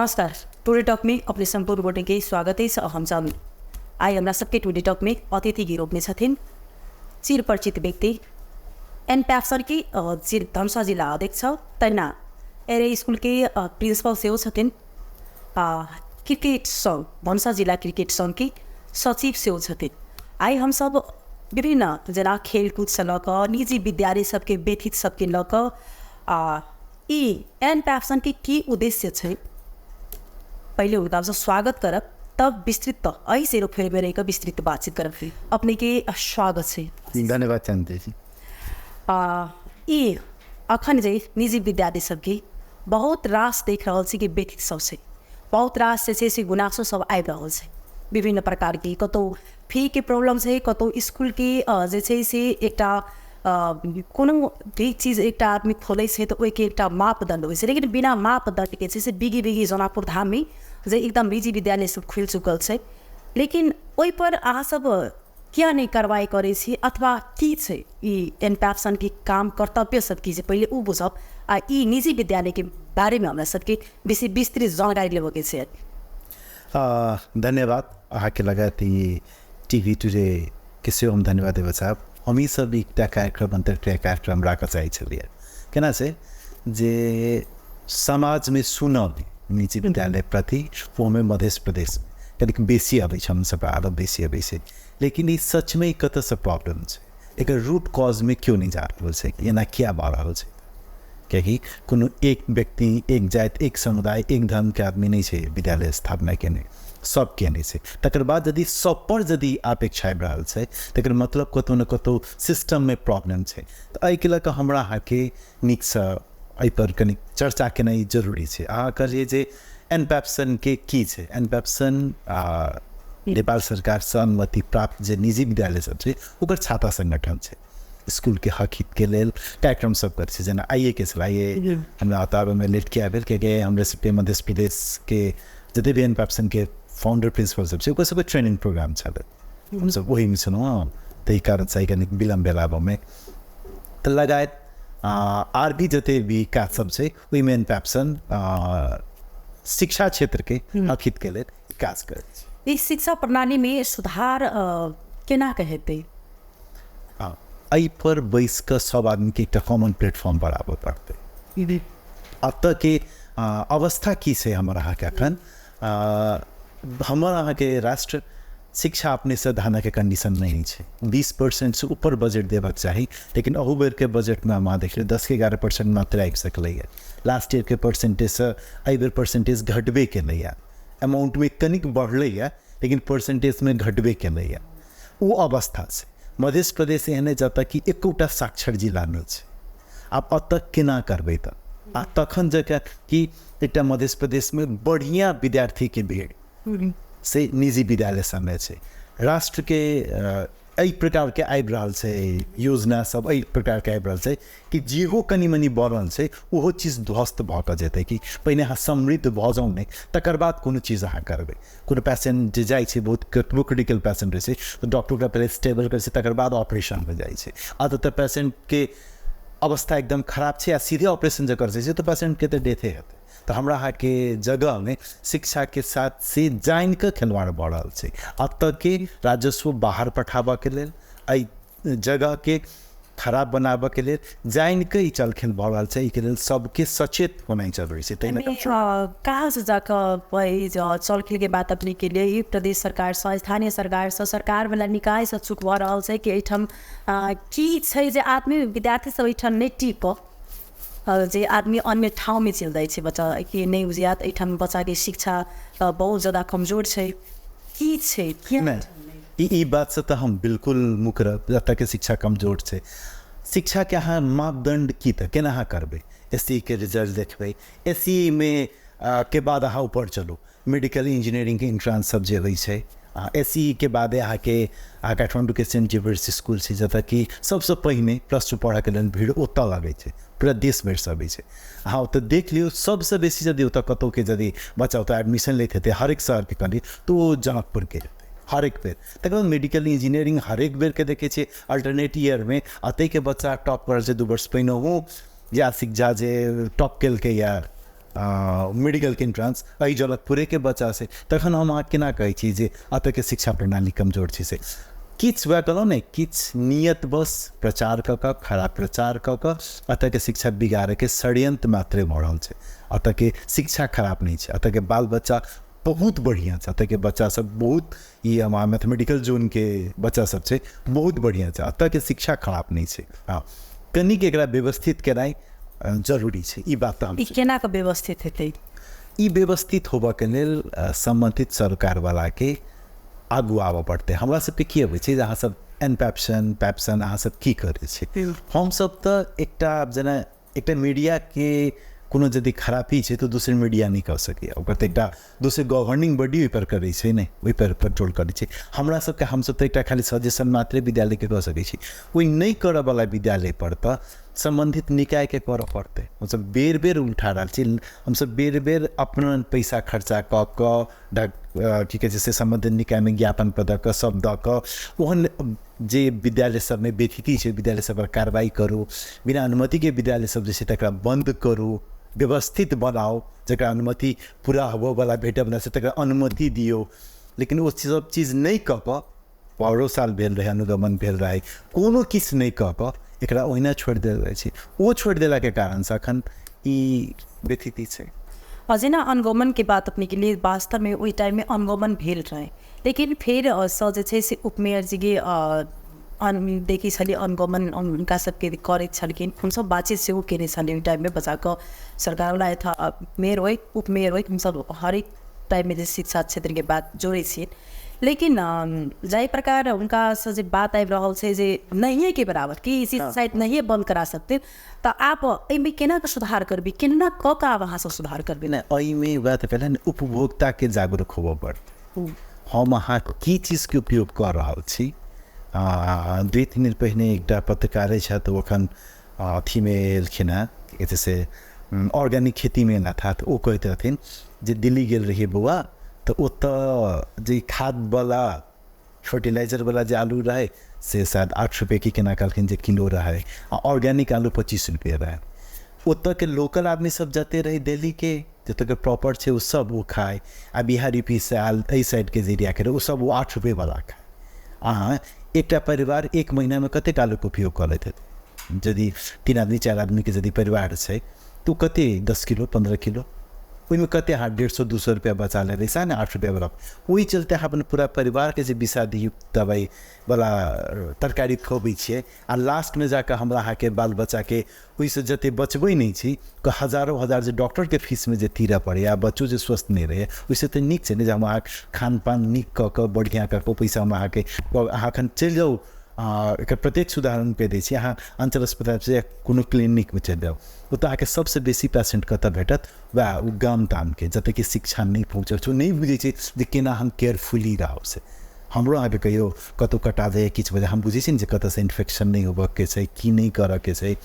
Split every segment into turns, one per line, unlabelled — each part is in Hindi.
नमस्कार। टुडे टॉक में अपने संपूर्ण बोटे के स्वागत है। हम सब आई हमरा सबके टुडे टॉक में अतिथि के रूप में छथिन चिर परिचित व्यक्ति एनपैप्सन की धनुषा जिला अध्यक्ष तैना एरे स्कूल के प्रिंसिपल से छथिन क्रिकेट संघ धनुषा जिला क्रिकेट संघ की सचिव से छथिन। आई हम सब विभिन्न जना खेलकूद से लक निजी विद्यालय सबके व्यथित सबके लक एनपैप्सन की उद्देश्य है पहले उनका स्वागत करब तब विस्तृत ऐसे फेर में रहकर विस्तृत बातचीत करब। अपने के स्वागत से
धन्यवाद चंदे जी।
ये अखन जे निजी विद्यालय सबके बहुत रास देख रहा कि व्यथित सबसे बहुत रास से गुनासो सब आबि रहा है विभिन्न प्रकार की कतौ फी के प्रॉब्लम है कतौ स्कूल के जे से एकटा कोनो भी चीज एक आदमी खोले से तो ओके एक मापदंड हो लेकिन बिना मापदंड के से बिगी बिगी जनापुर धाम में जे एकदम निजी विद्यालय सब खुल चुकल है लेकिन ओई पर अहाँ सब क्या नहीं कार्रवाई करे छी अथवा की छै ई एनपैप्सन के काम कर्तव्य सब की पहले उ बुझब आ ई निजी विद्यालय के बारे में हमरा सबके बेसी विस्तृत जानकारी लेबे के छै।
धन्यवाद अहाँ के लगाती टीवी टुडे के सेहो हम धन्यवाद देबे साहब। हमी सब एकटा कार्यक्रम अंतर्क्रिया कार्यक्रम राख चाहै छलियै केना छै जे समाज में सुनब निजी विद्यालय प्रति ओमे मध्य प्रदेश कनिक बेसी अबै छै हम सब आरो बेसी अबै छै लेकिन ई सच में कतऽ से प्रॉब्लम छै एकर रूट कॉज में क्यों नहीं जा रहल छै एना किया भऽ रहल छै कियाकि कोनो एक व्यक्ति एक जाति एक समुदाय एक धर्म के आदमी नहीं छै विद्यालय स्थापना केने सब केने छै तकर बाद यदि सब पर यदि अपेक्षा आबि रहल छै तकर मतलब कतौ न कतौ सिस्टम में प्रॉब्लम छै तऽ एहिके लऽ कऽ हमरा अहाँके नीकसँ एहि पर कनि चर्चा केनाइ जरूरी छै। अहाँ कहलिए जे एनपैप्सन के की छै एनपैप्सन नेपाल सरकार से अनुमति प्राप्त जे निजी विद्यालय सब छै ओकर छात्र संगठन छै स्कूल के हक हित के लेल कार्यक्रम सब कर छै जेना आइए के आइए हमरा अताब में लेट के आबेल के हमरे सबके मध्य प्रदेश के जते भी एनपैप्सन के फाउंडर प्रिंसिपल सब छै ओकर सबके ट्रेनिंग प्रोग्राम छलै हम सब वही में छलहुँ ताहि कारण से कनिक विलम्ब भेला में तऽ लगायत आर भी जते भी काज सब छै ओहिमे एनपैप्सन शिक्षा क्षेत्र के हक हित के लेल काज करै छै।
इस शिक्षा प्रणाली में सुधार केना के हेतै
एहि पर बैस कऽ सब आदमी के एकटा कॉमन प्लेटफॉर्म पर आबऽ पड़तै। अतः के अवस्था की छै हमर अहाँके एखन हमर अहाँके राष्ट्र शिक्षा अपने से धाना के कंडीशन नहीं है 20% से ऊपर बजट देवक चाहिए लेकिन अहू बेर के बजट में हम देख 10 से 11% मात्र आबि सकलै लास्ट ईयर के परसेंटेज से एहि बेर परसेंटेज घटबे केलै अमाउंट में कनिक बढ़लै लेकिन परसेंटेज में घटबे केलै वो अवस्था से मध्य प्रदेश एहने जतऽ कि एकोटा साक्षर जिला नहि छै आब अतऽ केना करबै तऽ तखन जकऽ कि एकटा मध्य प्रदेश में बढ़िया विद्यार्थी के भीड़ से निजी विद्यालय सबमे छै राष्ट्र के एहि प्रकार के आबि रहल छै योजना सब एहि प्रकार के आबि रहल छै कि जेहो कनि मनि बढ़ल छै ओहो चीज ध्वस्त भऽ कऽ जेतै कि पहिने अहाँ समृद्ध भऽ जाउ नहि तकर बाद कोनो चीज अहाँ करबै। कोनो पेशेंट जे जाइ छै बहुत क्रिटिकल पेशेंट रहै छै तऽ डॉक्टर ओकरा पहिले स्टेबल करै छै तकर बाद ऑपरेशन हो जाइ छै आ तऽ पेशेंट के अवस्था एकदम खराब छै आ सीधे ऑपरेशन जे कर छै तो पेशेंट के तो डेथे हेतै। तो हमरा अहाँ के जगह में शिक्षा के साथ से जान के खिलवाड़ बढ़ रहा है अतः के राजस्व बाहर पठाबऽ के लेल एहि जगह के खराब बनाबऽ के लेल जान के ई चलखिल बढ़ रहा है के लेल सबके सचेत होना जरूरी है।
कहाँ से जाकर चलखिल के बात अपने के लिए ई प्रदेश सरकार से स्थानीय सरकार से सरकार वाला निकाय से चुक भऽ रहल छै कि एहिठाम की छै जे आदमी विद्यार्थी सब एहिठाम नहि टिक जे आदमी अन्य ठाउँ में चल जाए बच्चा कि नहीं बुझियात एहिठाम बच्चा के शिक्षा बहुत ज़्यादा कमजोर है की छै
ई बात से तो हम बिल्कुल मुकरब जतऽ के शिक्षा कमजोर है शिक्षा के अहाँ मापदंड की तऽ केना अहाँ करबै एससी के रिजल्ट देखबै एससी में के बाद अहाँ ऊपर चलू मेडिकल इंजीनियरिंग के एंट्रांस सब जे होइ छै एससी के बाद अहाँ के काठमांडू के सेंट जेवियर्स स्कूल छै जतऽ कि सबसे पहिने +2 पढ़ऽ के लेल भीड़ ओतऽ लागै छै पूरा देश भरि से अबै छै अहाँ ओतऽ देख लियौ सबसे बेसी यदि ओतऽ कतौ के यदि बच्चा ओतऽ एडमिशन लैत हेतै हरेक शहर के करी तो वो जनकपुर के हेतै हरेक बेर तकर बाद मेडिकल इंजीनियरिंग हरेक बेर के देखै छियै अल्टरनेट ईयर में अतै के बच्चा टॉप कर छै 2 वर्ष पहिने वो या शिक्षा जे टॉप केलकै मेडिकल के इंट्रांस अई जनकपुरे के बच्चा से तखन हम अहाँ केना कहै छी जे अतऽ के शिक्षा प्रणाली कमजोर छै से किछ वएह कहलहुँ ने किछ नियत बस प्रचार कऽ कऽ खराब प्रचार कऽ कऽ अतऽ के शिक्षा बिगाड़े के षड्यंत्र मात्रे भऽ रहल छै। अतऽ के शिक्षा खराब नहीं छै, अतऽ के बाल बच्चा बहुत बढ़िया छै, अतऽ के बच्चा सब बहुत ये हमारा मैथमेटिकल जोन के बच्चा सब छै बहुत बढ़िया छै, अतऽ के शिक्षा खराब नहीं छै। हाँ कनिक एकरा व्यवस्थित केनाइ जरूरी छै, ई बात हम
केना के व्यवस्थित हेतै?
ई व्यवस्थित होबऽ के लेल संबंधित सरकार वाला के आगू आबऽ पड़तै। हमरा सबके की होइ छै जे अहाँ सब एनपैप्सन पैप्सन अहाँ सब की करै छी, हम सब तऽ एकटा जेना एकटा मीडिया के कोनो यदि खराबी छै तो दोसर मीडिया नहीं कह सकैए, ओकर तऽ एकटा दोसर गवर्निंग बॉडी ओहिपर करै छै ने, ओहिपर कंट्रोल करै छै। हमरा सबके हमसब तऽ एकटा खाली सजेशन मात्रे विद्यालयके कऽ सकै छी, ओहि नहीं करऽवला विद्यालय पर तऽ संबंधित निकाय के करऽ पड़तै। हमसब बेर बेर उठा रहल छी, हमसब बेर बेर अपन पैसा खर्चा कऽ कऽ की कहै छै से संबंधित निकायमे ज्ञापन पत्र कऽ सब दऽ कऽ ओहन जे विद्यालय सबमे बेथिति छै विद्यालय सब पर कार्रवाई करू, बिना अनुमति के विद्यालय सब जे छै तकरा बंद करू, व्यवस्थित बनाओ, जकरा अनुमति पूरा होबऽवला भेटऽवला छै तकरा अनुमति दियौ। लेकिन ओ सब चीज नहीं कऽ कऽ पौरो साल भेल रहे अनुगमन भेल रहे कोनो किछु नहीं कऽ कऽ एकरा ओहिना छोड़ि देल जाइ छै। ओ छोड़ि देलाके कारणसँ अखन ई व्यथिति छै।
और जेना अनुगमन के बात अपने के लिए वास्तव में ओहि टाइम में अनुगमन भेल रहे, लेकिन फिर सँ जे छै से उपमेयर जी के देखी छलिए अनुगमन उनका सबके करैत छलखिन, हमसब बातचीत सेहो केने छलिए ओहि टाइम में बचा कऽ सरकारवला यथा मेयर होइ उपमेयर होइ हमसब हरेक टाइम में जे शिक्षा क्षेत्र के बात जोड़े छियै। लेकिन जाहि प्रकार उनका से जे बात आबि रहल छै जे नहिए के बराबर कि इसी शायद नहीं बंद करा सकते, तो आप एहिमे केना के सुधार करबी, केना कऽ के आप अहाँ सब सुधार करबी?
ना एहिमे वएह तऽ कहले उपभोक्ता के जागरूक होबऽ पड़तै। हम अहाँ की चीज के उपयोग कर रहल छी। 2-3 दिन पहिने एकटा पत्रकार छथि, ओ अखन अथीमे एलखिन हेँ जैसे ऑर्गेनिक खेती में ना था, तो वो कहते रहथिन जे दिल्ली गेल रहिए बौआ तो ओतऽ जे खादवला फर्टिलाइजरवला जे आलू रहे से शायद 8 रुपये की केना कहलखिन जे किलो रहे, ऑर्गेनिक आलू 25 रुपये रहे। ओतऽ के लोकल आदमी सब जते रहे दिल्ली के जतऽ के प्रॉपर छै वो सब वो खाए, आ बिहार यूपी से आल एहि साइड के एरिया के रहे वो सब वो 8 रुपये वाला खाए। अहाँ एकटा परिवार एक महीना में कतेक आलूके उपयोग कऽ लैत हेतै? यदि 3 आदमी 4 आदमी के यदि परिवार छै तो कते 10 किलो 15 किलो ओहिमे कते अहाँ 150-200 रुपया बचा ले रही ने 8 रुपया बराबर। वही चलते अहाँ अपन पूरा परिवार के जे विषादयुक्त दवाई वाला तरकारी खुआबै छियै आ लास्ट में जाकर हमरा अहाँ के बाल बच्चा के ओहिसँ जते बचबै नहीं छी तो हजारों हजार जे डॉक्टर के फीस में जे तीरा पड़े आ बच्चों जे स्वस्थ नहीं रहे, ओहिसँ तऽ नीक छै ने जे हम अहाँ खान पान नीक कऽ कऽ बढ़िया कऽ कऽ पैसा हम अहाँके अहाँ एखन चलि जाउ। एक प्रत्यक्ष उदाहरण पे दै छी, अहाँ अंचल अस्पताल से कोनो क्लिनिक में चलि जाउ, ओतऽ अहाँके सबसे बेसी पेशेंट कतऽ भेटत? वएह ओ गाम ताम के जतऽ कि शिक्षा नहीं पहुँचल छै, नहीं बुझै छै जे केना हम केयरफुली रहब। से हमरो अहाँके कहियो कतहु कटा जाइए किछु वजह हम बुझै छी ने जे कतऽसँ इन्फेक्शन नहीं होबऽके छै, की नहीं करऽके छै,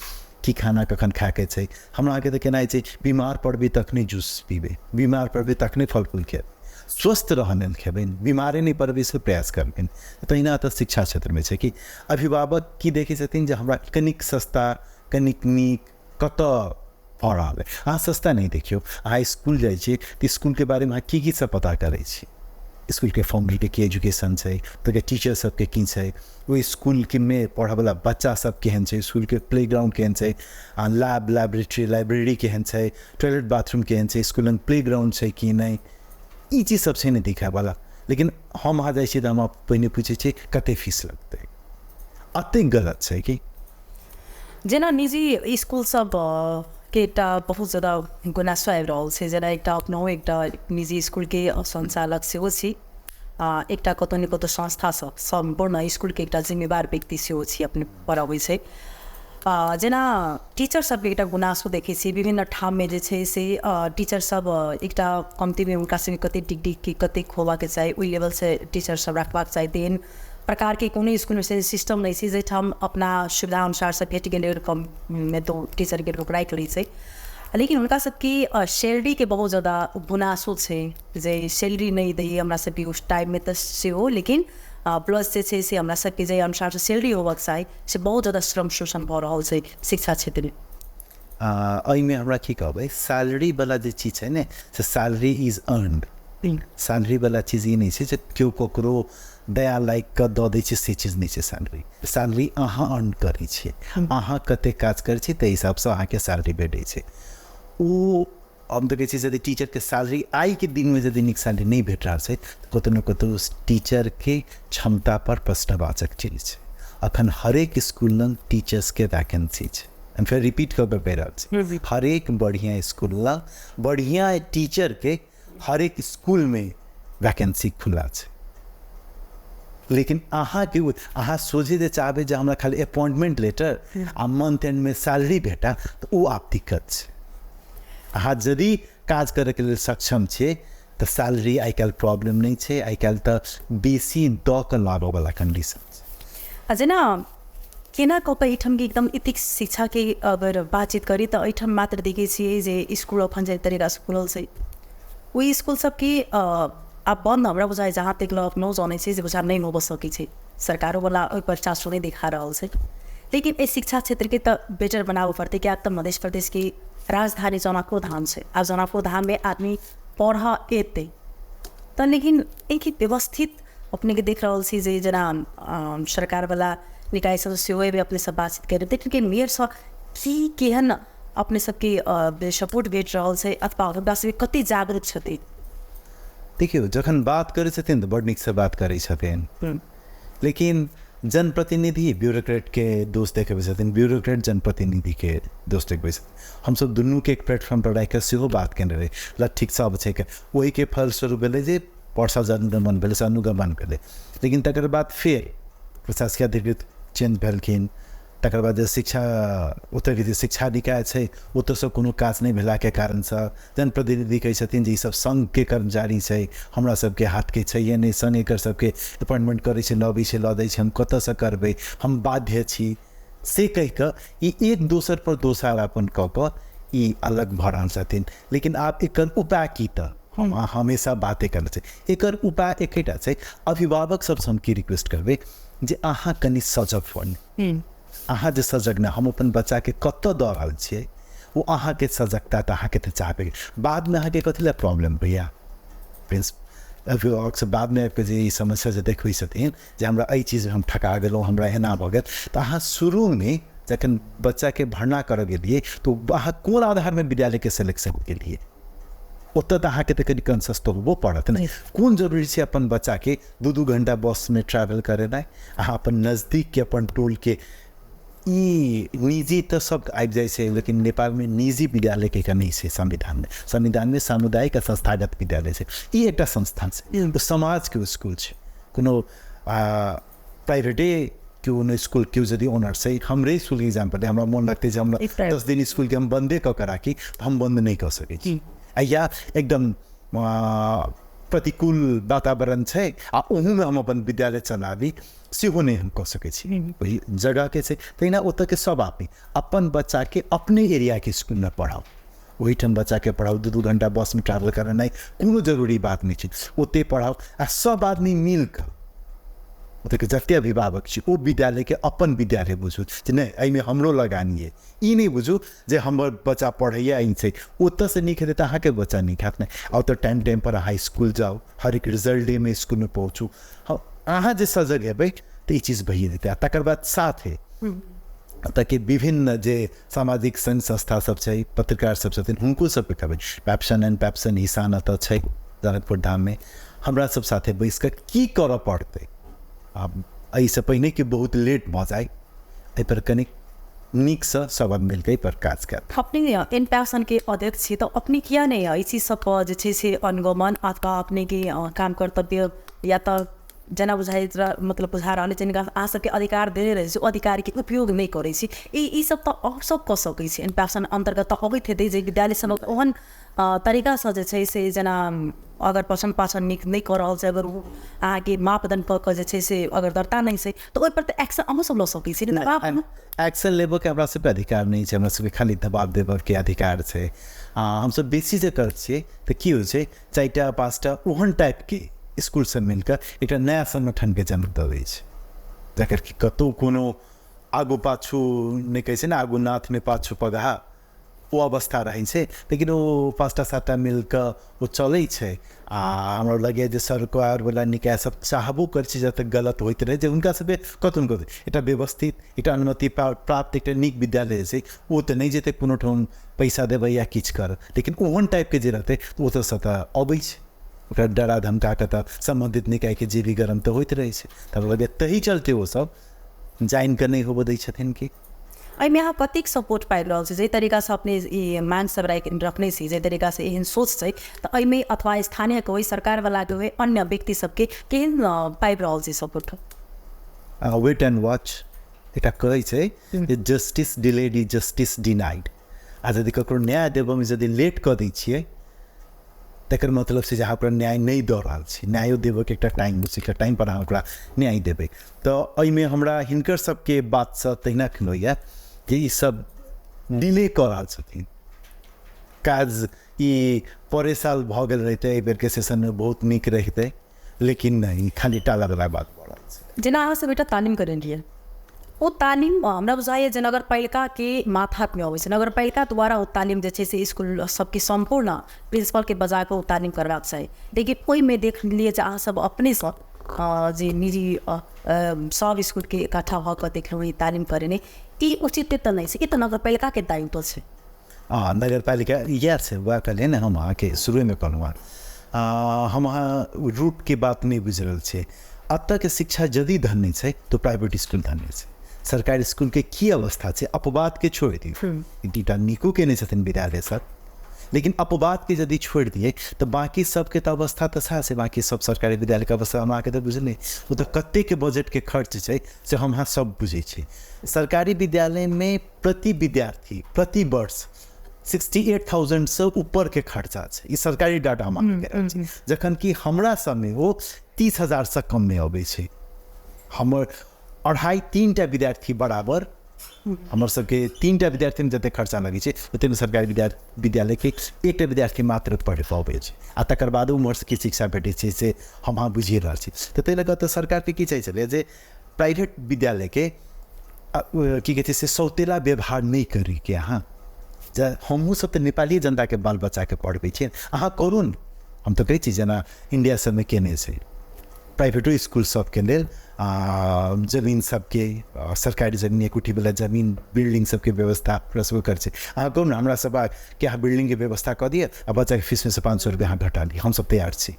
की खाना कखन खाएके छै। हमरा अहाँके तऽ केना छै बीमार पड़बै तखने जूस पीबै, बीमार पड़बै तखने फल फूल खेबै, स्वस्थ रहने खेबै, बीमारे नहीं पड़बै से प्रयास करबै। तहिना तऽ शिक्षा क्षेत्र में छै कि अभिभावक की देखै छथिन जे हमरा कनिक सस्ता कनिक नीक कतऽ भऽ रहल है। अहाँ सस्ता नहीं देखियौ, अहाँ स्कूल जाइ छी तऽ स्कूलके बारेमे अहाँ की सब पता करै छी, स्कूल के फॉर्मलिटी की एजुकेशन छै, तो टीचर सबके की छै, वो स्कूल के में पढ़ऽवला बच्चा सब केहन छै, स्कूल के प्लेग्राउंड केहन छै, लैब लैबोरेटरी लाइब्रेरी केहन छै, टॉयलेट बाथरूम केहन छै, स्कूल में प्लेग्राउंड छै कि नहीं, ई चीज सब छै नहीं दिखाएवला। लेकिन हम अहाँ जाइ छी तऽ हम पहिने पूछै छी कते फीस लगतै, अतेक गलत छै कि
जेना निजी स्कूल सब के एकटा बहुत ज़्यादा गुनासो आबि रहल छै। जेना एकटा अपनाओ एकटा निजी स्कूल के संचालक सेहो छी, एकटा कतौ ने कतौ संस्था सब सम्पूर्ण स्कूल के एकटा जिम्मेवार व्यक्ति सेहो छी अपने पर अबै छै। जेना टीचर सबके एकटा गुनासो देखै छी विभिन्न ठाम में जे छै से टीचर सब एकटा कमती में हुनका सबके कते डिग्री के कते होबाके चाही ओहि लेवल से टीचर सब रखबाक चाही। तेहन प्रकार के कोनो स्कूल में से सिस्टम नहीं छै जाहिठाम अपना सुविधा अनुसार से भेट गेलै कम में तो टीचर के लोक राखि लै छै। लेकिन हुनका सबकी सैलरी के बहुत ज़्यादा गुनासो छै जे सैलरी नहीं दैए हमरा सबके उस टाइम में तऽ सेहो, लेकिन प्लस जे छै से हमरा सबके जे अनुसार से सैलरी होबाक चाही से बहुत ज़्यादा श्रम शोषण भऽ रहल छै शिक्षा क्षेत्र में।
एहिमे हमरा की कहबै सैलरीवला जे चीज छै ने से सैलरी इज अर्नड। सैलरीवला चीज ई नहि छै जे केओ ककरो दया लाइक कऽ दऽ दै छै, से चीज नहि छै। सैलरी अहाँ अर्न करै छियै, अहाँ कतेक काज करै छी ताहि हिसाबसँ अहाँके सैलरी भेटै छै। ओ हम तऽ कहै छी यदि टीचरके सैलरी आइके दिनमे यदि नीक सैलरी नहि भेट रहल छै तऽ कतहु ने कतहु टीचरके क्षमतापर प्रश्नवाचक चीज छै। अखन हरेक स्कूलमे टीचर्सके वैकेंसी छै। हम फेर रिपीट कऽ के कहि रहल छी, हरेक बढ़िया स्कूलमे बढ़िया टीचरके हरेक स्कूलमे वैकेंसी खुला छै। लेकिन अहाँ सोझे जे चाहबै जे हमरा खाली अपॉइंटमेंट लेटर आ मंथ एंडमे सैलरी भेटा तऽ ओ आब दिक्कत छै। अहाँ यदि काज करैके लेल सक्षम छियै तऽ सैलरी आइ काल्हि प्रॉब्लम नहीं छै। आइ काल्हि तऽ बेसी दऽ कऽ लाबऽवला कंडीशन छै।
जेना केना कऽ के एहिठाम की एकदम एथिक्स शिक्षा के अगर बातचीत करी तो एहिठाम मात्र देखै छियै जे स्कूल अपन जे तरीका से खुलल छै वही स्कूल सबके आब बंद हमरा बुझाइ जहाँ तक लोग न जानै छै जे बुझा नहीं हो सकै छै। सरकारों वाला ओहि पर चासो नहीं दिखा रहल छै। लेकिन इस शिक्षा क्षेत्र के तो बेटर बनाबे पड़ते। क्या तो मध्य प्रदेश की राजधानी जनकपुर धाम से अब जनकपुर धाम में आदमी पढ़ एते तो लेकिन एक व्यवस्थित अपने के देख रहा सी जे जना सरकार वाला निकाय सदस्य भी अपने सब बातचीत कर रहे थे मेयर सब की केहन अपने सबके सपोर्ट भेट रहा है अथवा से कति जागरूक छथि।
देखियो जखन बात करै छथिन तऽ बड़ नीक से बात करै छथिन, लेकिन जनप्रतिनिधि ब्यूरोक्रेट के दोष देखे छथिन, ब्यूरोक्रेट जनप्रतिनिधि के दोष देखे छथिन। हम सब दुनू के एक प्लेटफॉर्म पर राखि सेहो बात केने रहे ल ठीक सब छै के ओही के फलस्वरूप भेलै जे पर्षद जनगणमन भेलै से अनुगमन भेलै। लेकिन तकर बाद फेर प्रशासकीय अधिकृत चेंज भेलखिन। तकर बाद जे शिक्षा उत्तर के शिक्षा निकाय छै ओतऽसँ कोनो काज नहि भेलाके कारणसँ जनप्रतिनिधि कहै छथिन जे ई सब संघके कर्मचारी छै, हमरा सबके हाथके छैहे नहि, संघ एकर सबके अपॉइंटमेंट करै छै, लॉबी छै, लऽ दै छै, हम कतऽसँ करबै, हम बाध्य छी से कहि कऽ ई एक दोसर पर दोषारोपण कऽ कऽ ई अलग भऽ रहल छथिन। लेकिन आब एकर उपाय की तऽ हम हमेशा बाते करना छै। एकर उपाय एकेटा छै, अभिभावक सबसँ हम की रिक्वेस्ट करबै जे अहाँ कनि सजग होन। अहाँ जे सजग ना हम अपन बच्चा के कतऽ दऽ रहल छियै वो अहाँके सजगता तऽ अहाँके तऽ चाहबै। बादमे अहाँके कथी लए प्रॉब्लम भैया प्रिंस अभिभावक से बादमे आबिके जे ई समस्या जे देखबै छथिन जे हमरा एहि चीजमे हम ठका गेलहुँ, हमरा एना भऽ गेल, तऽ अहाँ शुरूमे जखन बच्चाके भर्ना करऽ गेलियै तऽ अहाँ कोन आधारमे विद्यालयके सिलेक्शन केलियै ओतऽ तऽ अहाँके तऽ कनि कॉन्शियस तऽ होबो पड़त ने। कोन जरूरी छै अपन बच्चाके 2-2 घंटा बसमे ट्रैवल करेनाइ। अहाँ अपन नजदीकके अपन टोलके ई निजी तऽ सब आबि जाइ छै, लेकिन नेपालमे निजी विद्यालयके एकटा नहि छै संविधानमे सामुदायिक आ संस्थागत विद्यालय छै। ई एकटा संस्थान छै, तो समाजके स्कूल छै, कोनो प्राइवेटे कोनो स्कूल केओ यदि ओनर छै। हमरे स्कूलके एग्जाम्पल हमरा मोन लगतै जे हमरा 10 दिन स्कूलके हम बन्दे कऽ के राखी तऽ हम बन्द नहि कऽ सकै छी। या एकदम प्रतिकूल वातावरण छै आ ओहूमे हम अपन विद्यालय चलाबी सेहो नहीं हम कह सकै छी। वही जगह के छै तहिना ओतऽ के सब आदमी अपन बच्चा के अपने एरिया के स्कूल में पढ़ाओ, ओहीठाम बच्चा के पढ़ाओ। 2-2 घंटा बस में ट्रैवल करनाइ कोनो जरूरी बात नहीं छै, ओते पढ़ाओ आ सब आदमी मिल कऽ ओतऽ के जते अभिभावक छी ओ विद्यालय के अपन विद्यालय बुझू जे नहीं एहिमे हमरो लगानी है। ई नहीं बुझू जे हमर बच्चा पढ़ैया ई छै ओतऽ से नीक हेतै तऽ अहाँके बच्चा नीक हैत ने। आ ओतऽ टाइम पर अहाँ स्कूल जाओ, हर एक रिजल्ट डे में स्कूल में पहुँचू। अहाँ जे सजग हेबै तऽ ई चीज भइए जेतै। तकर बाद साथे ताकि विभिन्न जे सामाजिक संघ संस्था सब छै, पत्रकार सब छथिन, हुनको सबके कहबै पैप्सन एंड पैप्सन ईसान एतऽ छै जनकपुर धाममे, हमरा सब साथे बैस कऽ की करऽ पड़तै। आब एहिसँ पहिने कि बहुत लेट भऽ जाए एहि पर कनिक नीकसँ सब मिलके पर काज कर।
अपने इन पैसन के अध्यक्ष छी तो अपने किया नहीं है इसी सब पर जे छै से अनुगमन अथवा अपने के काम कर्तव्य या तो जना बुझाइ मतलब बुझा रहा है जिनका अहाँ सबके अधिकार देने रहे छै ओ अधिकार के उपयोग नहीं करै छी। ई सब तो और सब कऽ सकै छी। इन पैसन अंतर्गत तो अबैत हेतै जे विद्यालय सब ओहन तरीकासँ जे छै से जना अगर पसन पासन नीक नहीं कऽ रहल छै, अगर अहाँके मापदंड पर के जे छै से अगर दरता नहीं छै तो ओहि पर तऽ एक्शन अहूँ सब लऽ सकै छी।
एक्शन लेबऽ के हमरा सबके अधिकार नहीं छै, हमरा सबके खाली दबाव देबऽ के अधिकार छै। हमसब बेसी जे करै छियै तऽ की होइ छै 4टा 5टा ओहन टाइप के स्कूल से मिलकर एक नया संगठन के जन्म दऽ दै छै, जकर कि कतौ कोनो आगू पाछू नहीं कहै छै ना आगू नाथ में पाछू पगहा वो अवस्था रहै छै लेकिन वो 5टा-7टा मिलकर वो चलै छै हमरा लगे जे सरकारवला निकाय सब चाहबो करै छै जतऽ गलत होइत रहे जे हुनका सबके कतौ कतौ एकटा व्यवस्थित एकटा अनुमति प्राप्त एकटा नीक विद्यालय छै ओ तऽ नहि जेतै कोनो ठाम पैसा देबै या किछु कर लेकिन ओहन टाइपके जे रहतै ओ तऽ सतह अबै छै ओकरा डरा धमका कऽ तऽ सम्बन्धित निकायके जे भी गरम तऽ होइत रहै छै तब लगे तही चलते ओ सब जाइन कऽ नहि होबऽ दै छथिन कि
एहिमे अहाँ कतेक सपोर्ट पाबि रहल छी जे तरीकासँ अपने ई मांग सब रखने छी जे तरीकासँ एहन सोच छै तऽ एहिमे अथवा स्थानीयके होइ सरकारवलाके होइ अन्य व्यक्ति सबके केहन पाबि रहल छी सपोर्ट
वेट एंड वॉच एकटा कहै छै जे justice delayed is justice denied आ यदि ककरो न्याय देबऽमे यदि लेट कऽ दै छियै तकर मतलब से जहाँ पर न्याय नहीं दऽ रहल छै न्यायो देबऽके एकटा टाइम छै एकटा टाइम पर अहाँ ओकरा न्याय देबै तऽ एहिमे हमरा हिनकर सबके बातसँ तहिना खिलैया जे ई सब डिले कऽ रहल छथिन काज ई परे साल भऽ गेल रहितै एहि बेरके सेशनमे बहुत नीक रहितै लेकिन नहीं खाली टालावला बात भऽ रहल छै
जेना अहाँ सब एकटा तालीम करने रहिए ओ तालीम हमरा बुझाइए जे नगरपालिकाके माथामे अबै छै नगरपालिका द्वारा ओ तालीम जे छै से इसकुल सबके सम्पूर्ण प्रिंसिपलके बजायपर ओ तालीम करबाक चाही लेकिन ओहिमे देख लिअ जे अहाँ सब अपनेसँ जे निजी सब इसकुलके इकट्ठा भऽ कऽ देखलहुँ ई तालीम करेने ई उचित तऽ नहीं छै ई तऽ नगरपालिकाके दायित्व छै
नगरपालिका इएह छै वएह कहलिए ने हम अहाँके शुरूमे कहलहुँ हम अहाँ रूटके बात नहीं बुझि रहल छियै एतऽके शिक्षा यदि धन नहीं छै तो प्राइवेट स्कूल धन नहीं छै सरकारी स्कूलके की अवस्था छै अपवादके छोड़ि दियौ दुटा नीको केने छथिन विद्यालय सब लेकिन अपवादके यदि छोड़ि दिए तऽ बाकी सबके तऽ अवस्था तऽ सएह छै बाकी सब सरकारी विद्यालयके अवस्था हम अहाँके तऽ बुझले ओ तऽ कतेकके बजटके खर्च छै से हम अहाँ सब बुझै छी सरकारी विद्यालयमे प्रति विद्यार्थी प्रति वर्ष 68,000 से ऊपर के खर्चा छै ई सरकारी डाटा मांग रहल छै जखन कि हमरा सबमे वो 30,000 से कम में अबै छै हमर 2.5-3टा विद्यार्थी बराबर हमर सबके 3टा विद्यार्थी में जते खर्चा लगे छै ओते में सरकारी विद्यालय के एकटा विद्यार्थी मात्र पढ़ पाबै छै आ तकर बाद उम्हर के शिक्षा भेटै छै से हम अहाँ बुझि रहल छी तऽ ताहि लऽ कऽ तऽ सरकारके की चाही छलै जे प्राइवेट विद्यालयके की कहै छै से सौतेला व्यवहार नहीं करी के अहाँ हमहूँ सब तऽ नेपाली जनताके बाल बच्चाके पढ़बै छियै अहाँ करू ने हम तऽ कहै छी जेना इंडिया सबमे केने छै प्राइवेटो स्कूल सबके लेल जमीन सबके सरकारी जमीन एकुटीवला जमीन बिल्डिंग सबके व्यवस्था प्रसव कर छै अहाँ कहू ने हमरा सब कि अहाँ बिल्डिंगके व्यवस्था कऽ दिअ आ बच्चाके फीसमे से 500 रुपया अहाँ घटा ली हम सब तैयार छी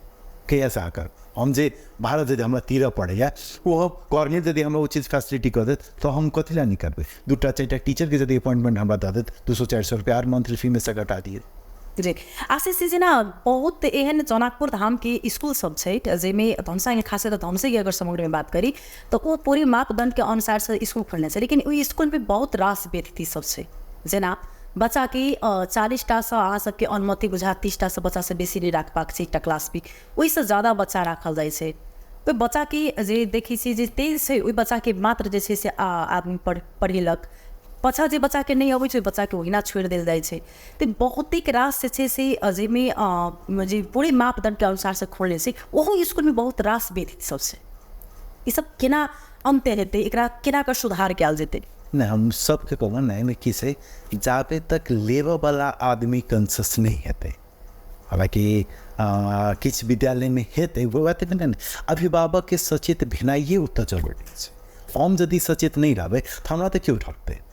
कहियासँ आकर हम जे भारत यदि हमरा तीर पड़ैया वो गवर्नमेंट यदि हमरा वो चीज़ फैसिलिटी कर देत तो हम कथी ला नहीं करबै 2टा-4टा टीचरके यदि अपॉइंटमेंट हमरा दऽ देत 200-400 रुपया हर मंथली फी में से घटा दिए
जी आशीष जी ना बहुत एहन जनकपुर धाम के स्कूल सब छै जाहिमे धनसाई खास कर धनसाई की अगर समग्र में बात करी तो वो पूरी मापदंड के अनुसार से स्कूल खोलने छै लेकिन ओहि स्कूल में बहुत रास व्यक्ति सब छै जेना बच्चा के 40टा से अहाँ सबके अनुमति बुझा 30टा से बच्चा से बेसी नहीं राखबाक छै एकटा क्लास भी ओहिसँ ज़्यादा बच्चा राखल जाइ छै ओहि बच्चा के जे देखै छी जे तेज छै ओहि बच्चा के मात्र जे छै से आदमी पढ़ेलक पाछा जे बच्चा के नहीं अबै छै बच्चा के ओहिना छोड़ि देल जाइ छै तऽ बहुतेक रास जे छै से जाहिमे जे पूरे मापदंड के अनुसार से खोलने छै ओहो स्कूल में बहुत रास व्यक्ति सब छै ई सब केना अन्त्य हेतै एकरा केना कऽ सुधार कयल जेतै
नहीं हम सबके कहलहुँ नहीं कि से जाबे तक लेबऽ वाला आदमी कॉन्शियस नहीं हेतै हालांकि किछु विद्यालय में हेतै वो बात नहीं अभिभावक के सचेत भेनाइए ओतऽ जरूरी छै हम यदि सचेत नहीं रहबै तऽ हमरा तऽ केओ ठकतै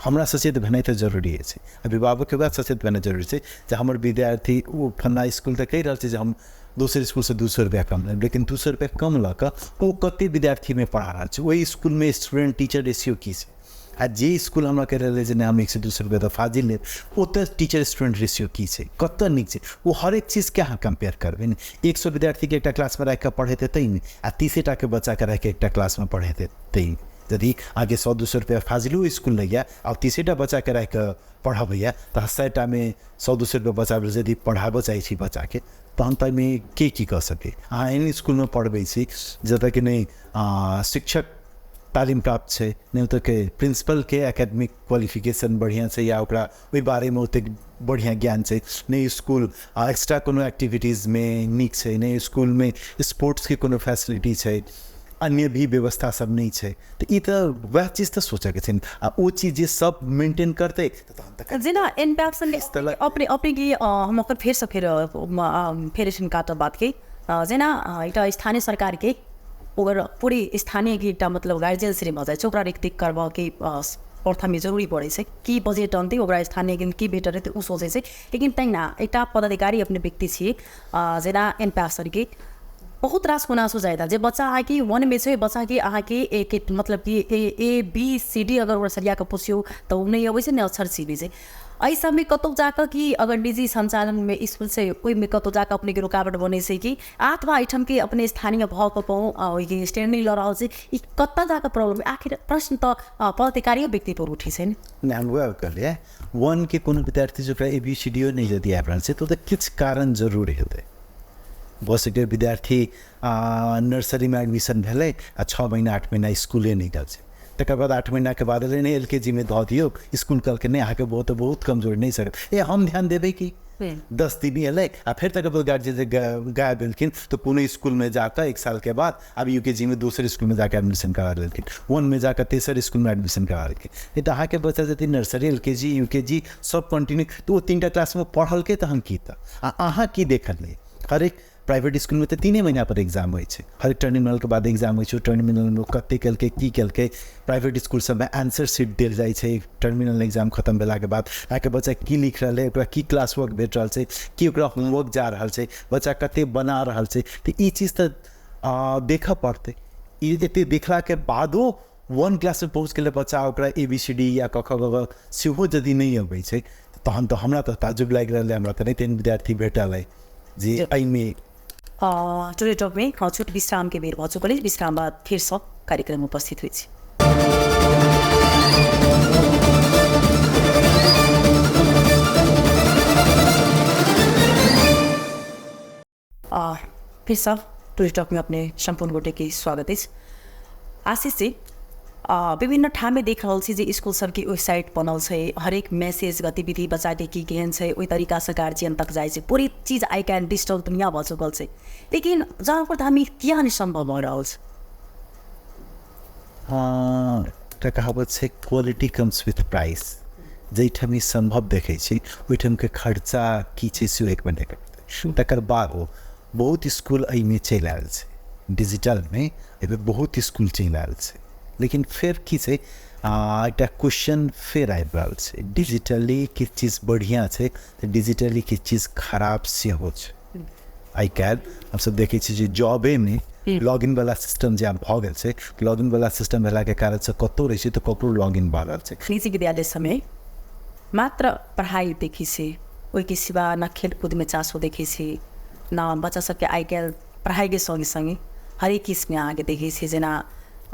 हमरा सचेत भेनाइ तऽ जरूरी छै अभिभावकके वएह सचेत भेनाइ जरूरी छै जे हमर विद्यार्थी ओ फन्ना स्कूल तऽ कहि रहल छै जे हम दोसर स्कूल से 200 रुपया कम लेब लेकिन 200 रुपया कम लऽ कऽ ओ कते विद्यार्थी में पढ़ा रहल छै ओहि स्कूल में स्टूडेंट टीचर रेशियो की छै आ जे स्कूल हमरा कहि रहल जे हम 100-200 रुपया तऽ फाजिल लेब ओतऽ टीचर स्टूडेंट रेशियो की छै कतऽ नीक छै ओ हरेक चीजके अहाँ कंपेयर करबै ने 100 विद्यार्थीके एकटा क्लासमे राखि कऽ पढ़ेतै तै ने आ 30टाके बच्चाके राखि कऽ एकटा क्लासमे पढ़ेतै तै यदि आगे 100-200 रुपया फाजिलो स्कूल लैया आ 30टा बच्चाके राखि कऽ पढ़ाबैया तऽ 100टा में 100-200 रुपया बच्चा यदि पढ़ाबऽ चाहै छी बच्चाके तहन तऽ एहिमे की कऽ सकै अहाँ एहन स्कूलमे पढ़बै छी जतऽ कि नहि शिक्षक तालीम प्राप्त छै नहीं ओतऽ के प्रिंसिपल के एकेडमिक क्वालिफिकेशन बढ़िया छै या ओकरा ओहि बारेमे ओतेक बढ़िया ज्ञान छै नहीं स्कूल एक्स्ट्रा कोनो एक्टिविटीज में नीक छै नहीं स्कूल में स्पोर्ट्स के कोनो फैसिलिटी छै अन्य भी व्यवस्था सब नहीं है तो ये तो वह चीज़ तो सोचे के छे आ वो चीज़ जे सब मेंटेन करते तो हम तक
जेना इम्पैक्ट
तरह-
अपने अपने की हम ओकर फेर से फेर ऐसन काट बात के जेना एउटा स्थानीय सरकार के ओकर पूरी स्थानीय की एउटा मतलब गार्जियन श्री मजा छै ओकरा रिक्तिक करबा के प्रथम जरूरी पड़े छै की बजेट अन्ते ओकरा स्थानीय के की बेटर है उ सोचे छै लेकिन तैना एउटा पदाधिकारी अपने व्यक्ति छी जेना इम्पैक्ट के बहुत रास गुनासो जायदा जे बच्चा अहाँ की वन में छै बच्चा की अहाँ के एक मतलब कि ए बी सी डी अगर ओकरा सरिया के पुछियो तो उ नहीं अबै छै ने अक्षर सीबी छै एहि सब में कतौ जाकर कि अगर निजी संचालन में स्कूल से ओहि में कतौ जाकर अपने के रुकावट बने छै कि अथवा एहिठाम के अपने स्थानीय भाव पर पाऊँ कि स्टैंड नहीं लड़ रहल छै ई कतऽ जाकर प्रॉब्लम आखिर प्रश्न तो पदाधिकारी व्यक्ति पर उठी छै ने
हम वह कहलिए वन के कोनो विद्यार्थी जो ABCD नहीं यदि आबि रहल छै तो किछु कारण जरूर हेतै बस एक विद्यार्थी नर्सरी में एडमिशन भेलै आ 6 महीना 8 महीना स्कूले नहीं गल छै तकर बाद 8 महीना के बाद नहीं LKG में धऽ दियौ स्कूल कहलकै नहीं अहाँके बहुत कमजोर नहीं सकत हम ध्यान देबै कि 10 दिन एलै आ फिर तकर बाद गार्जियन गायब भेलखिन तो कोनो स्कूल में जाकर 1 साल के बाद अब UKG में दूसरे स्कूल में जाकर एडमिशन करा लेलखिन 1 में जाकर तेसर स्कूल में एडमिशन करा लेलखिन नहीं तो अहाँके बच्चा यदि नर्सरी LKG UKG सब कंटिन्यू तो 3टा क्लास में पढ़लकै तहन की तऽ अहाँ की देखलियै हर एक प्राइवेट स्कूल में तो 3 महीना पर एग्जाम हो हर टर्मिनल के बाद एग्जाम हो टर्मिनल में कते कलकै की कलकै प्राइवेट स्कूल सब में आंसर शीट देल जाइ छै टर्मिनल एग्जाम खत्म भेला के बाद अहाँके बच्चा की लिख रहल है ओकरा की क्लास वर्क भेट रहल छै की ओकरा होमवर्क जा रहल छै बच्चा कते बना रहल छै तो ई चीज़ तो देखऽ पड़तै ई एते देखला के बादो 1 क्लास में पहुँच गेलै बच्चा ओकरा ABCD या क ख ग घ सेहो यदि नहीं अबै छै तहन तो हमरा तो ताजुब लागि रहल है हमरा तो नहीं तेहन विद्यार्थी भेटल है जे एहिमे
टुडे टॉक में छोट विश्राम के बेर भऽ चुकल विश्राम बाद फिर सब कार्यक्रम में उपस्थित हुई छी फिर सब टुडे टॉक में अपने संपूर्ण गोटे के स्वागत है आशीष जी विभिन्न ठाम में देख रहल छी जे स्कूल सब की वेबसाइट बनल छै हरेक मैसेज गतिविधि बच्चा के की केहन छै ओहि तरीका से गार्जियन तक जाइ छै पूरी चीज आई कैन डिजिटल दुनिया भऽ चुकल छै लेकिन जहाँ पर हामी किया संभव भऽ रहल छै
एकटा कहावत छै क्वालिटी कम्स विथ प्राइस जाहिठाम ई संभव देखै छी ओहिठाम के खर्चा की छै से एक महीने करतै तकर बाद बहुत स्कूल एहिमे चलि आयल छै डिजिटल में एहिमे बहुत स्कूल चलि आयल छै लेकिन फिर की छै एक क्वेश्चन फिर आबि रहल छै डिजिटली किछु चीज बढ़िया छै तो डिजिटली किछु चीज खराब सेहो छै आई काल्हि हमसब देखै छी जे जॉबे में लॉगिन वाला सिस्टम जे आब भऽ गेल छै लॉगिन वाला सिस्टम भेला के कारण से कतौ रहै छै तो ककरो लॉगिन भऽ रहल छै
निजी विद्यालय समय मात्र पढ़ाई देखी छै ओहिके सिवा न खेलकूद में चासो देखै छै न बच्चा सबके आई काल्हि पढ़ाई के संगे संगे हरेक किसिम अहाँके देखै छै जेना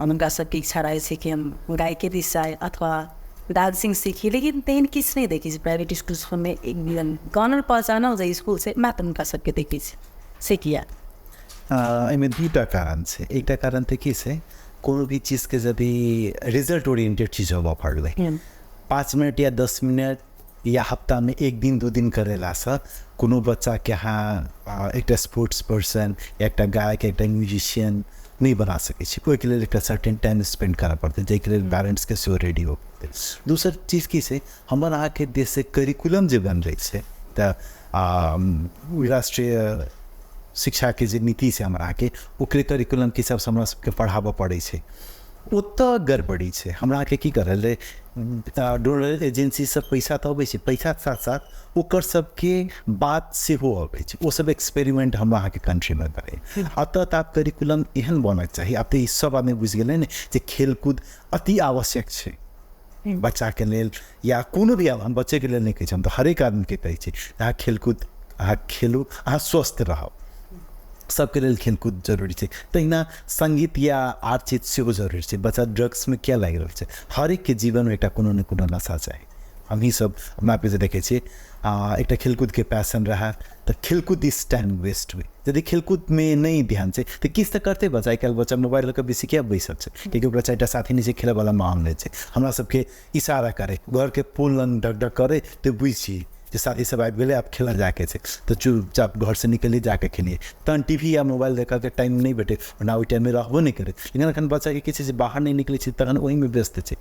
उनका सबकी इच्छा रहे छै कि हम गायके दिस जाए अथवा डांसिंग सीखी लेकिन तेहन किछु नहीं देखी प्राइवेट स्कूल में एक गानर पहचानल जे स्कूल से मात्र उनका सबके देखी से किया
एहिमे 2टा कारण छै एकटा कारण तऽ की छै कोनो भी चीज़ के यदि रिजल्ट ओरिएंटेड चीज होबऽ पड़लै 5 मिनट या 10 मिनट या हफ्ता में 1 दिन 2 दिन करेला से कोनो बच्चा के यहाँ एक स्पोर्ट्स पर्सन एक गायक एक म्यूजिशियन नहीं बना सकै छी ओहिके लेल एक सर्टेन टाइम स्पेंड करऽ पड़तै जाहिके लेल पेरेंट्स के सेहो रेडी हो पड़तै दोसर चीज की छै हमर अहाँके देश से करिकुलम जे बन रही छै तऽ राष्ट्रीय शिक्षा के जे नीति छै हमरा के ओकरे करिकुलम के हिसाब से हमरा सबके पढ़ाबऽ पड़ै छै ओतऽ गड़बड़ी छै हमरा के की करल है डोनर एजेंसी सब पैसा तऽ अबै छै पैसा के साथ साथ ओकर सबके बात सेहो अबै छै ओ सब एक्सपेरिमेंट हम अहाँके कंट्री में करै अतः तऽ आब करिकुलम एहन बनक चाही आब तऽ ई सब आदमी बुझि गेलै ने जे खेलकूद अति आवश्यक छै बच्चा के लेल या कोनो भी हम बच्चे के लेल नहीं कहै छी हम तऽ हरेक आदमी के कहै छी अहाँ खेलकूद अहाँ खेलू अहाँ स्वस्थ रहब सबके लेल खेलकूद जरूरी छै तहिना संगीत या आर्ट चीज सेहो जरूरी छै बच्चा ड्रग्स में क्या लागि रहल छै हरेक के जीवन में एक कोनो न कोनो नशा चाही हमही सब हमरा पे देखै छी एक खेलकूद के पैसन रहा तो खेलकूद इस टाइम वेस्ट हुई यदि खेलकूद में नहीं ध्यान से तो किस तक करते बच्चा आइ बच्चा मोबाइल लऽ कऽ बेसी क्या बैसल छै क्योंकि ओकरा 4टा साथी नीचे खेले वाला माहौल नहीं छै हमरा सबके इशारा करे घर के पुल लग डग डग करे तो बुझी जो साथी सब आबि गेलै, आप खेला जाके छै तो चुपचाप घर से निकलिए जाके खेलिए, तहन टीवी या मोबाइल देखा के टाइम नहीं भेटे, ना ओहि टाइम में रहबो नहीं करे। लेकिन अखन बच्चा के किसी से बाहर नहीं निकले छै तखन ओहि में व्यस्त छै।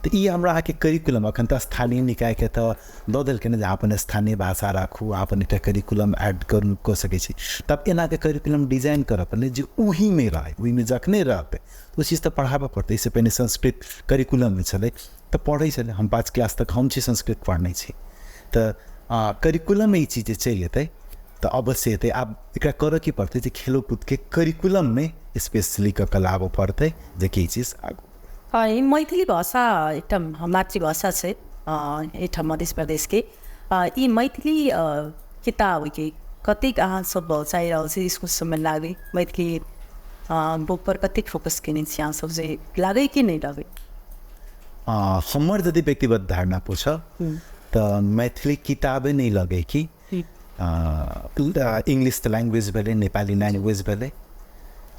तो ये हमरा अहाँके करिकुलम अखन तऽ स्थानीय निकाय के तऽ दऽ देलकै ने जे अहाँ अपन स्थानीय भाषा राखू, अहाँ अपन एकटा करिकुलम ऐड कऽ सकै छी। तब एना के करिकुलम डिजाइन करऽ पड़लै जे ओही में रहे, ओही में जखने रहतै ओ चीज़ तऽ पढ़ाबऽ पड़तै। इससे पहिने संस्कृत करिकुलम में छलै तऽ पढ़ै छलै, हम 5 क्लास तक हम छी संस्कृत पढ़ने छी। तऽ करिकुलम में ई चीज़ चलि एतै तऽ अवश्य हेतै। आब एकरा करऽ की पड़तै जे खेलकूद के करिकुलम में स्पेशली कऽ कऽ लाबऽ पड़तै जे कि ई चीज़ आगू।
ई मैथिली भाषा एक मातृभाषा छै एहिठाम मध्य प्रदेश के। ई मैथिली किताब के कतेक अहाँ सब चाहि रहल छी स्कूल सबमे लागे, मैथिली बुक पर कतेक फोकस केने छी अहाँ सब, जे लागे कि नहीं लागे?
हमर यदि व्यक्तिगत धारणा पूछ तऽ मैथिली किताबे नहीं लगे कि इंग्लिश तो लैंग्वेज भेले, नेपाली लैंग्वेज भेले,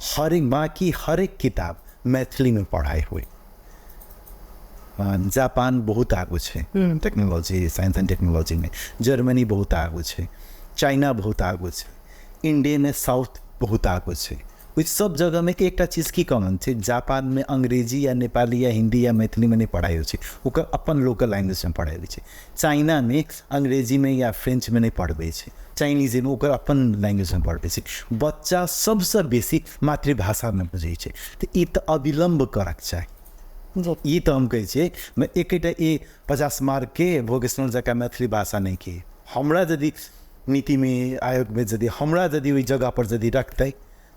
हरेक बाकी हरेक किताब मैथिली में पढ़ाई हुई। जापान बहुत आगू है टेक्नोलॉजी, साइंस एंड टेक्नोलॉजी में, जर्मनी बहुत आगू है, चाइना बहुत आगू है, इंडिया में साउथ बहुत आगू है। उस सब जगह में एक चीज़ की कॉमन है, जापान में अंग्रेजी या नेपाली या हिंदी या मैथिली में नहीं पढ़ाई हो, ओकर अपन लोकल लैंग्वेज में पढ़ाई है। चाइना में अंग्रेजी में या फ्रेंच में नहीं पढ़बे, चाइनीज में ओकर अपन लैंग्वेज में पढ़बे। बच्चा सबसे बेसी मातृभाषा में बुझे, तो ये तो अविलंब करक चाहिए। ये तो हम कहे मैं एक 50 मार्क के वोकेशनल जगह मैथिली भाषा नहीं की, हमरा यदि नीति में आयोग में यदि हमरा यदि वही जगह पर यदि रखते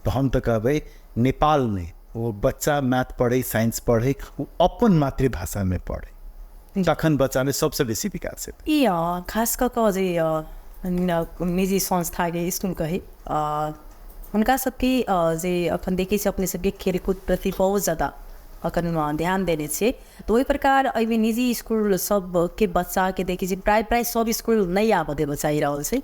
तो हम तो कहबे नेपाल में वो बच्चा मैथ पढ़े, साइंस पढ़े, वो अपन मातृभाषा में पढ़े, तखन बच्चा में सबसे बेसी विकास है।
खास करके जे निजी संस्था के स्कूल कहे उनका सबके जे अखन देखे अपने सबके खेलकूद प्रति बहुत ज़्यादा अखन ध्यान देने छे। तो वही प्रकार अभी निजी स्कूल सब के बच्चा के देखे प्राय सब स्कूल नहीं आबे बचाई रहल छे।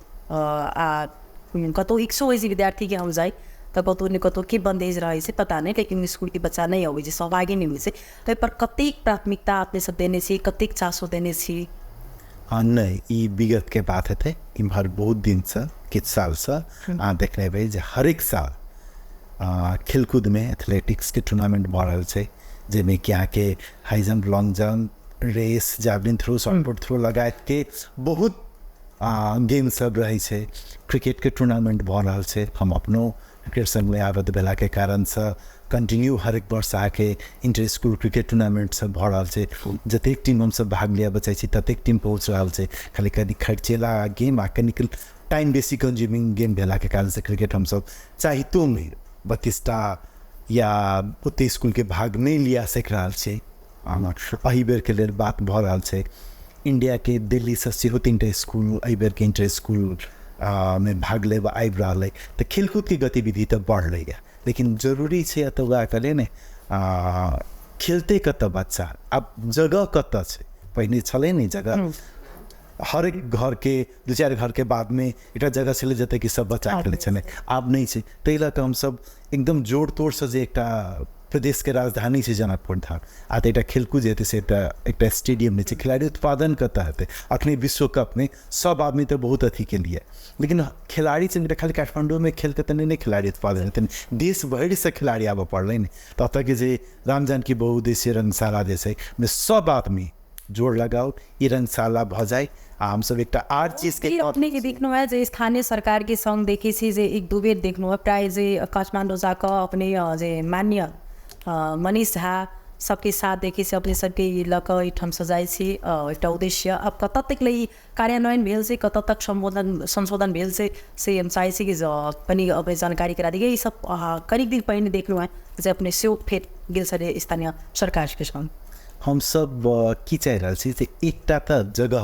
कतौ 180 विद्यार्थी के हम जाए तो कतौ ने कतौ के बंदेज रहे से पता नहीं, लेकिन स्कूल के बच्चा नहीं अबै छै, सहभागी नहीं होइ छै। तो पर कतेक प्राथमिकता अपने सब देने छी, कतेक चासो देने छी?
नहीं, ई विगत के बात है, इम्हर बहुत दिन से किछ साल से देख लेबै जे हरेक साल खेलकूद में एथलेटिक्स के टूर्नामेंट भऽ रहल छै, जेमें कि अहाँके high jump, long jump, race, javelin throw, shot put throw लगायत के बहुत गेम सब रहे छै। क्रिकेट के टूर्नामेंट भऽ रहल छै, हम अपनो क्रिकेट संग में आबद भेला के कारण से कंटिन्यू हर एक वर्ष आके इंटर स्कूल क्रिकेट टूर्नामेंट सब भऽ रहल छै। जतेक टीम हम सब भाग लिया बचाई छी ततेक टीम पहुँच रहल छै। खाली कनी खर्चेला गेम आ कनी टाइम बेसी कंज्यूमिंग गेम भेला के कारण से क्रिकेट हम सब चाहितो में 32टा या ओते स्कूल के भाग नहीं लिया सक रहा है। एहि बेर के लिए बात भऽ रहल छै। इंडिया के दिल्ली से सेहो 3टा स्कूल एहि बेर के इंटर स्कूल में भाग लेब आबि रहल है। तो खेलकूद की गतिविधि तो बढ़ रही है, लेकिन जरूरी है एतुका कहले ने खेलते कत बच्चा, अब जगह कत छै, पहिने छलै नहीं जगह, हर एक घर के 2-4 घर के बाद में एक जगह चले जाते कि सब बच्चा खेले छले, आब नहीं छै। ताहि लऽ कऽ हम सब एकदम जोड़ तोड़ से जे एक प्रदेश के राजधानी छै जनकपुर धाम, आ तो एक खेलकूद जेते से एक स्टेडियम नहीं छै। खिलाड़ी उत्पादन कत हेतै? अखने विश्व कप में सब आदमी तो बहुत अथी के लिए, लेकिन खिलाड़ी से खाली काठमांडू में खेल के नहीं खिलाड़ी उत्पादन हेतै, देश भर से खिलाड़ी आबऽ पड़लै ने। तब तक जे राम जानकी बहुउद्देशीय रंगशाला जैसे में सब आदमी जोड़ लगाओ, ये रंगशाला भ जाए। हम सब एक आर चीज के
अपने के देखनो है जे स्थानीय सरकार के संग देखे छी जे 1-2 बेर देखनो है प्राय जे काठमांडू जाकर अपने जे मान्य मनीष झा सबके साथ देखे से अपने सबके लक ठाम सजाई छी एक उद्देश्य। अब कत तक लई कार्यान्वयन भेल से, कत तक संशोधन भेल से हम चाहे छी कि पनि अपने जानकारी करा दिए। ये सब करीब दिन पहले देखलो है जे अपने से फेर गेल सरे स्थानीय सरकार के संग
हम सब की चाह रहा छी एकटा त जगह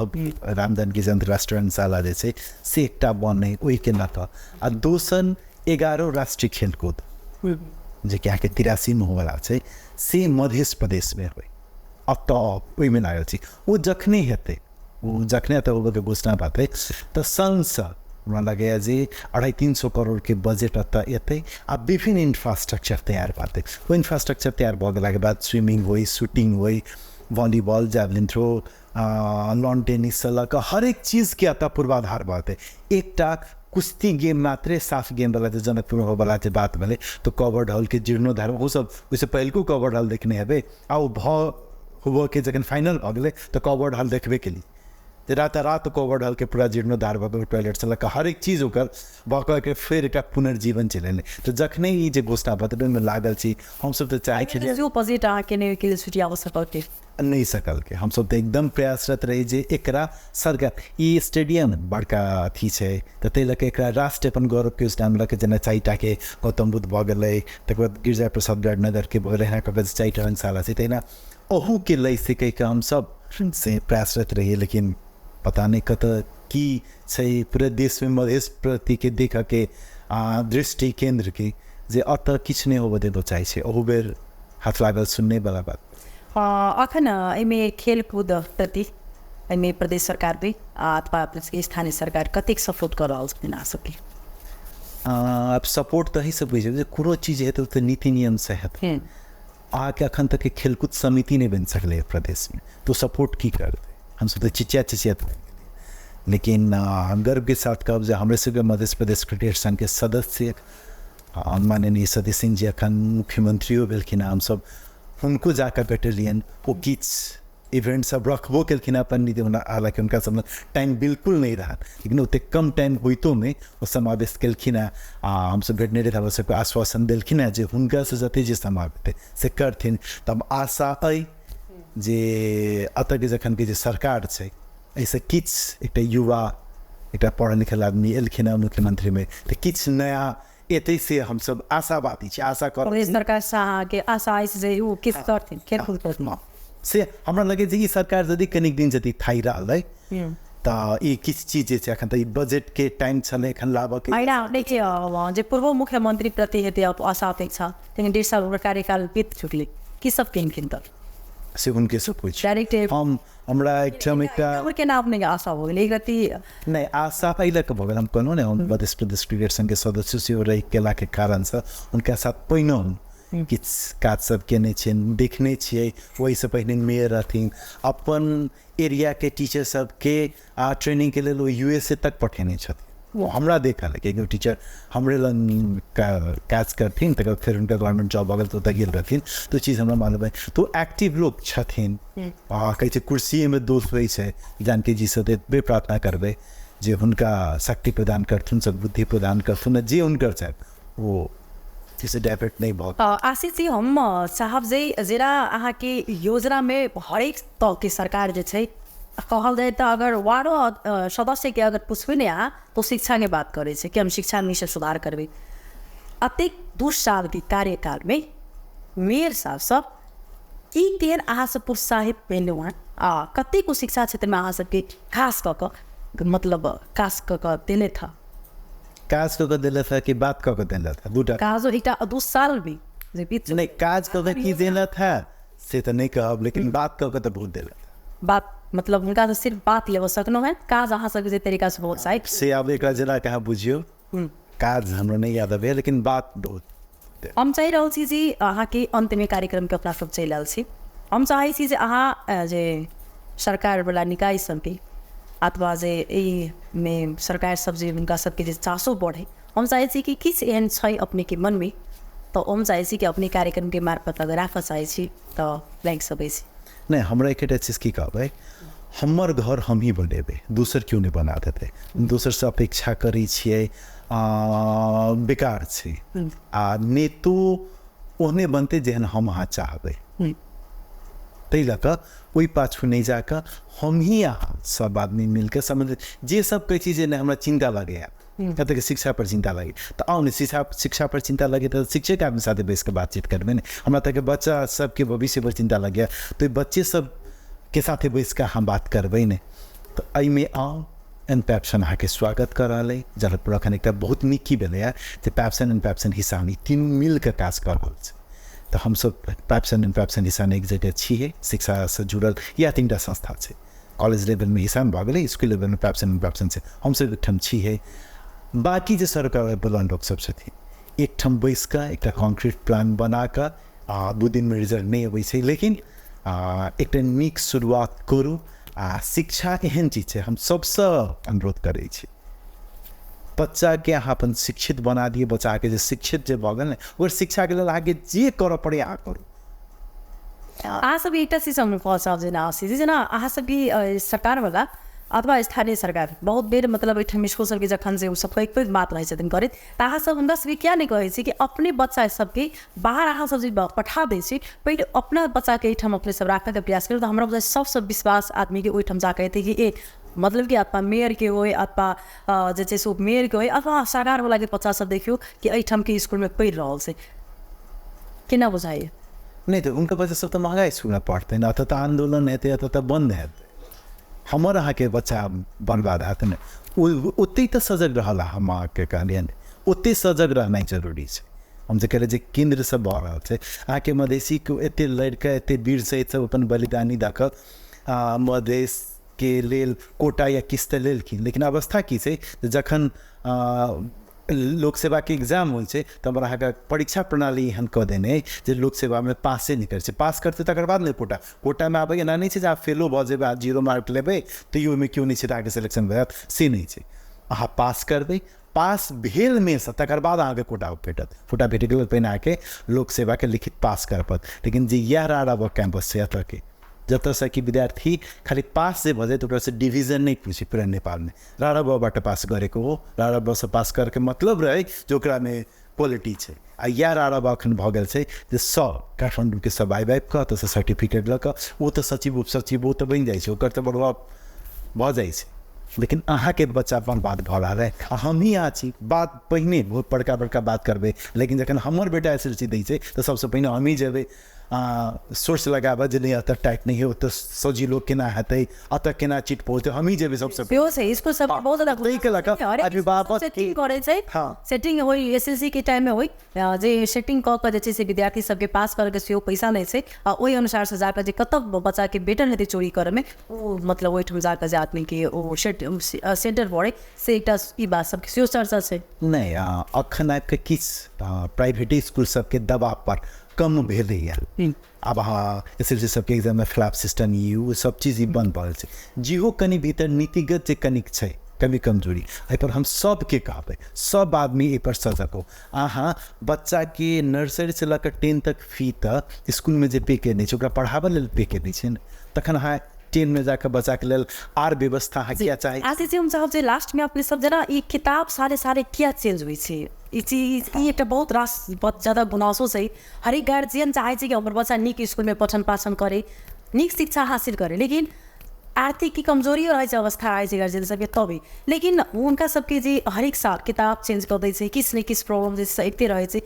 राम जानकी अंतर्राष्ट्रीय रंगशाला जे छै से एकटा बने ओहि के लऽ कऽ, आ दोसर 11 राष्ट्रीय खेलकूद जे कि अहाँके 83 में होवला छै से मध्य प्रदेश में हो। अब तो ओहिमे लागल छी, वो जखने हेतै, वो जखने तऽ ओकर घोषणा पाते तऽ संसद हमरा लगैया जे 250-300 करोड़ के बजट अतः एतै आ विभिन्न इंफ्रास्ट्रक्चर तैयार पाते। वो इंफ्रास्ट्रक्चर तैयार भऽ गेलाके बाद स्विमिंग होइ, शूटिंग होइ, volleyball, javelin throw, lawn tennis से लऽ कऽ हरेक चीजके एतऽ पूर्वाधार बात है। एकटा कुश्ती गेम मात्रे साफ गेम वाला जे जनकपुर वाला जे बात भेलै तो कवर्ड हॉल के जीर्णोद्धार ओ सब ओहिसँ पहिलको कवर्ड हॉल देखने हेबै आ ओ हुआ के जखन फाइनल भऽ गेलै तो कवर्ड हॉल देखबे केली रात कवर्ड हॉल के पूरा जीर्णोद्धार भऽ गेल टॉयलेट से लऽ कऽ हरेक चीज ओकर भऽ के फेर एकटा पुनर्जीवन चलेलै। तो जखने ई जे घोषणा पत्र में लागल छी हमसब तो चाहे
अपोजिट अहाँके नहि छुट्टी आवश्यक
नहीं सकल के हम सब तो एकदम प्रयासरत रही जे एकरा सरकार ई स्टेडियम बड़का अथी छै तो ताहि लऽ कऽ एकरा राष्ट्र अपन गौरव के उस टाइम लऽ कऽ जेना 4टा के गौतम बुद्ध भऽ गेलै तकर बाद गिरिजा प्रसाद नगर के भऽ गेलै एना कऽ 4टा रंगशाला छै तहिना ओहू के लै से कहि कऽ हम सब से प्रयासरत रहिए। लेकिन पता नहीं कतऽ की छै पूरे देश में मधेश प्रति के देख के दृष्टि केंद्र के जे अतऽ किछु नहीं होबऽ देबऽ चाहै छै ओहू बेर हाथ लागल सुनने वाला बात।
अखन एहिमे खेलकूद प्रति एहिमे प्रदेश सरकार भी अथवा स्थानीय सरकार कतेक सपोर्ट कर रहल छथिन अहाँ सबके?
अब सपोर्ट तो ही सब बुझे जे कोनो चीज हेतै तो नीति नियम से हेतै। अहाँके अखन तक के खेलकूद समिति नहीं बन सकले प्रदेश में तो सपोर्ट की करते हम सब तो चिचियात। लेकिन गर्व के साथ कहब जे हमरे सबके मध्य प्रदेश क्रिकेट संघ के सदस्य माननीय सतीश सिंह जी अखन मुख्यमंत्रियों भेलखिन हम सब उनको जाकर बैठलियन वो किच इवेंट सब रखबो केलखिन अपन नीति हालांकि उनका सब टाइम बिल्कुल नहीं रहा लेकिन ओते कम टाइम होइतो में वो समावेश केलखिन हम सब भेटने रहे हम सबके आश्वासन देलखिन जे हुनका से जते जे समावेश से करथिन। तब आशा अइ जे अतऽ के जखन के जे सरकार छै ऐसे किछ एकटा युवा एकटा पढ़ल लिखल आदमी एलखिन मुख्यमंत्री में तो किछ नया एते से हम सब आशावादी छी आशा कर
सरकार से अहाँके आशा अछि जे ओ किछ करथिन खेलकूद करथिन
से हमरा लगे जे ई सरकार यदि कनिक दिन जति थाई रहलै त ई किछ चीज जे छै अखन त ई बजेट के टाइम छलै एखन लाबऽ के
हैन देखिए जे पूर्व मुख्यमंत्री प्रति हेतै आशा अपेक्षा लेकिन 1.5 साल कार्यकाल बीत चुकलै की सब केलखिन त
से उनके सब कुछ
डायरेक्ट
हम हमरा एकठम एकटा
के नाम नहीं आशा हो गेलै एक रति
नहीं आशा पहले के भगल हम कहनो ने हम मध्य प्रदेश क्रिकेट संघ के सदस्य से रही केला के कारण से उनका साथ पहिनो किछ काज सब केने छियै देखने छियै वही से पहले मेयर रहथिन अपन एरिया के टीचर सब के ट्रेनिंग के लिए यूएसए तक पठेने छथिन वो हमरा देखा लगे कि टीचर हमरे लग काज करथिन तक फिर उनका गवर्नमेंट जॉब अगल तो गेल रहथिन तो चीज़ हमरा मालूम है तो एक्टिव लोग छथिन कहै छै कुर्सी में दोष होइ छै जानकी जी से एतबे प्रार्थना करबै जे हुनका शक्ति प्रदान करथुन सद्बुद्धि प्रदान करथुन जे हुनकर छै वो जैसे डेफिनेट नहीं बहुत
आशीष जी हम साहब जी जरा अहाँ के योजना में हरेक तौर के सरकार जे छै कहल जाए तो अगर वारो सदस्य के अगर पूछबे नहीं अहाँ तो शिक्षा के बात करे छै कि हम शिक्षा में से सुधार करबे अतेक 2 साल के कार्यकाल में मेयर साहब सब ई तेन अहाँ से प्रोत्साहित भेलौ हँ कतेको शिक्षा क्षेत्र में अहाँ सबके खास कऽ मतलब खास कऽ देले था
काज कऽ देले था कि बात कऽ देले था दूटा
काजो एकटा 2 साल भी जे बीच
नहीं काज कऽ की देले था से तो नहीं कहब लेकिन बात कऽ तो बहुत देले था
बात मतलब उनका तो सिर्फ बात लेवो सकनो है काज अहाँ सब जे तरीका से बहुत साइक
से अब एक जना कहाँ बुझियो काज हमरा नहीं याद आबे लेकिन बात बहुत
हम चाहि रहल छी जी अहाँ के अंत में कार्यक्रम के अपना सब चलि रहल छी हम चाहै छी जे अहाँ जे सरकार वाला निकाय सब के अथवा जे ई में सरकार सब जे उनका सबके जे चासो बढ़े हम चाहै छी कि किछ एहन छै अपने के मन में तो हम चाहै छी कि अपने कार्यक्रम के मार्फत अगर राखऽ चाहै छी तो लाइक सकै छी
नहीं हमरा एक चीज की कहबै हमर घर हम ही बनेबे दूसर क्यों नहीं बना देते दूसर से अपेक्षा करै छियै बेकार छै नेतो ओहने बनते जेहन हम अहाँ चाहबै ताहि लऽ कऽ ओहि पाछू नहीं जाकर हम ही अहाँ सब आदमी मिलकर समझ जे सब कहै छी जे नहीं हमरा चिंता लगैया कहते कि शिक्षा पर चिंता लगे तो आओ नहीं शिक्षा पर चिंता लगे तो शिक्षक आदमी साथ बैस के बातचीत करबे नहीं हमरा तक बच्चा सबके भविष्य पर चिंता लगे तो बच्चे सब के साथ बैस के हम बात करबे नहीं तो अई में आओ एंड पैप्सन अहाँ के स्वागत कराले जनकपुर अखन एक बहुत नीक की भेलै जे पैप्सन एंड पैप्सन हिसानी तीन मिल के काज कर रहल छै तो हम सब पैप्सन एंड पैप्सन हिसानी एक जगह छियै शिक्षा से जुड़ल या 3टा संस्था छै कॉलेज लेवल में हिसाम भऽ गेलै स्कूल लेवल में पैप्सन एंड पैप्सन छै हम सब एकठाम छियै बाकी जो सरकार बोला लोग सब छथिन एकठाम बैस कऽ एकटा कॉन्क्रीट प्लान बना कऽ 2 दिन में रिजल्ट नहीं अबै छै लेकिन एकटा नीक शुरुआत करू शिक्षा एहन चीज है, हम सबसे अनुरोध करे छी बच्चा के अहाँ अपन शिक्षित बना दिए, बच्चा के जे शिक्षित जे भऽ गेल ने ओकर शिक्षा के लेल आगे जे करऽ पड़े अहाँ करू।
अहाँ सब एकटा चीज हम कहऽ चाहब जेना आशीष जेना अहाँ सब भी सरकार वाला अथवा स्थानीय सरकार बहुत बेर मतलब एहिठाम स्कूल सबके जखन से सब पैघ पैघ बात रहै छथिन करैत तऽ अहाँ सब हमरा सबके किया नहि कहै छी कि अपने बच्चा सबके बाहर अहाँ सब जे पठा दै छी पहिले अपना बच्चाके एहिठाम अपने सब राखैके प्रयास करू तऽ हमरा बुझाइ सबसँ विश्वास आदमीके ओहिठाम जाकऽ एतै कि ए मतलब कि अथवा मेयरके होइ अथवा जे छै से मेयरके होइ अथवा सरकारवलाके बच्चा सब देखियौ कि एहिठामके इसकुलमे पढ़ि रहल छै, केना बुझाइए?
नहीं तो उनका बच्चा सब तो महंगा स्कूल में पढ़ते हैं, अत आंदोलन हेतै अत बंद हेतै, हमर अहाँ के बच्चा बर्बाद हेतै ने ओते तो सजग रहला। हम अहाँ के कहलिए ओते सजग रहना जरूरी है। हम जे कह रहे केंद्र सब भऽ रहल छै अहाँ के मधेसी के एते लड़का एते वीर सहित सब अपन बलिदानी दऽ कऽ मधेश के लेल कोटा या किस्त लेलखिन, लेकिन अवस्था की छै जखन लोकसेवा के एग्जाम होइ छै तऽ हमरा अहाँके परीक्षा प्रणाली एहन कऽ देने जे लोकसेवा में पासे नहीं करै छै, पास करते तकर बाद नहीं कोटा में आबै एना नहीं छै जे अहाँ फेलो भऽ जेबै, अहाँ 0 मार्क लेबै तऽ ओहिमे केओ नहीं छै तऽ अहाँके सिलेक्शन भऽ जायत, से नहीं छै। अहाँ पास करबै, पास भेल में से तकर बाद अहाँके कोटा भेटत, कोटा भेट गेल पहिने अहाँके लोकसेवा के लिखित पास कर पड़त। लेकिन जे इएह राराबा कैंपस छै एतऽ के जतऽ से कि विद्यार्थी खाली पास से भऽ जाए तो ओकरा से डिवीजन नहीं पूछे पूरा नेपाल में राराबाबाट पास गरेको हो, राराबा से पास करके मतलब रहे जो ओकरा में क्वालिटी छै। आ इएह राराबा एखन भऽ गेल छै जे सब काठमांडू के सब आबि कऽ तऽ सर्टिफिकेट लऽ कऽ ओ तऽ सचिव उपसचिव ओ तऽ बनि जाइ छै, ओकर तऽ बढ़वा भऽ जाइ छै। लेकिन अहाँ के बच्चा बर्बाद भऽ रहल है, हम ही यहाँ छी बात पहिने बहुत बड़का बड़का बात करबै, लेकिन जखन हमर बेटा SSLC दै छै तऽ सबसे पहिने हम ही जेबै सोर्स लगाबऽ जे नहीं अतऽ टाइट नहीं है ओतऽ सजिलो केना हेतै अतऽ केना चिट पहुँचतै, हम ही जेबै सबसे
सेहो छै। इसको सब बहुत ज्यादा
तै के लऽ कऽ अभिभावक
सेटिंग करै छै, सेटिंग होई SSLC के टाइम में होई जे सेटिंग कऽ कऽ जे छै से विद्यार्थी सबके पास करके सेहो पैसा नहीं छै आ ओहि अनुसार से जाकर जे कतऽ बच्चा के बेटन हेतै चोरी करे में ओ मतलब ओहिठाम जाकर जे आदमी के ओ सेंटर पड़े से एकटा ई बात सबके सेहो चर्चा छै।
नहीं अखन आबि कऽ किछु प्राइवेट स्कूल सबके दबाव पर कम भेलैया। अब हाँ SSLC सबके एग्जाम में फ्लैप सिस्टम वो सब चीज बंद पड़ल छै, जेहो कनि भीतर नीतिगत जे कनिक छै कमी कमजोरी एहि पर हम सबके कहबै सब आदमी एहि पर सजग हो। अहाँ बच्चा के नर्सरी से लऽ कऽ 10 तक फी तऽ स्कूल में जे पे केने छै ओकरा पढ़ाबै लेल पे केने छै ने, तखन अहाँ 10 में जाकर बच्चा के लेल आर व्यवस्था अहाँ क्या चाही।
आशीष जी हम चाहब जे लास्ट में अपने सब जना ई किताब सारे क्या चेंज हुई छै ई चीज ई एकटा बहुत रास बहुत ज़्यादा गुनासो छै। हरेक गार्जियन चाहे छै कि हमर बच्चा नीक स्कूल में पठन पाठन करे, नीक शिक्षा हासिल करे, लेकिन आर्थिक की कमजोरी रहे छै अवस्था आए छै गार्जियन सबके तभी, लेकिन उनका सबके जे हरेक साल किताब चेंज कर दै छै किस न किस प्रॉब्लम जैसे अबिते रहे छै।